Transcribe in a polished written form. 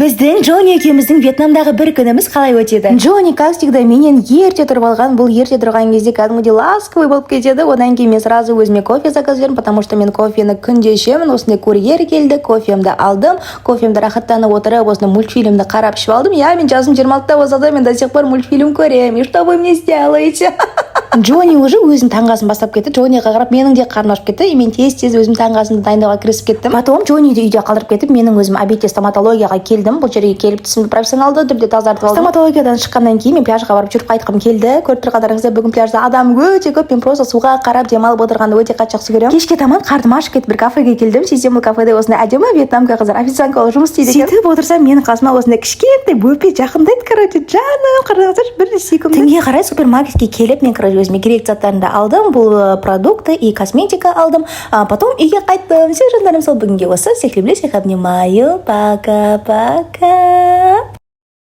Біздің Джонни екеуміздің Вьетнамдағы бір күніміз қалай өтеді? Джонни, как всегда, менен ерте тұрып алған. Бұл ерте тұрған кезде кәдімгідей ласковый болып кетеді. Одан кейін мен сразу өзіме кофе заказ бердім, потому что мен кофені күнде ішемін. Осындай курьер келді, кофемді алдым. Кофемді рахаттанып отырып, осындай мультфильмді қарап ішіп алдым. Мен жасым 26-та болса да, мен до сих пор мультфильм көремін. И что вы мне сделаете? Джонни уже өзім таңғасын бастап кетті. Джонниға қарап менің де қарным ашып кетті. И мен тез өзім таңғасымды дайындауға кірісіп кеттім. Потом Джонниді үйде қалдырып кетіп, менің өзім обедте стоматологияға келдім. Бұл жерге келіп тісімді профессионалды түрде тазартып алдым. Стоматологиядан шыққаннан кейін мен пляжға барып жүріп қайтқым келді. Көріп тұрғандарыңыздай бүгін пляжда адам өте көп. Мен просто суға қарап демалып отырғанды өте қатты жақсы көремін. Кешке таман қарным ашып кетіп бір кафеге келдім. Сөйтсем бұл кафеде осындай әдемі вьетнамка қыздар официантка болып жұмыс істейді екен. Сөйтіп отырсам менің қасыма осындай кішкентай бөпе жақындайды. Короче, жаным, қараңыздаршы, бір секунд. Түнге қарай супермаркетке келіп, мен короче өзіме керек заттарымды алдым. Бұл продукты и косметика алдым. Потом үйге қайттым. Все, жандарым, сол бүгінге осы. Всех люблю, всех обнимаю. Пока-пока.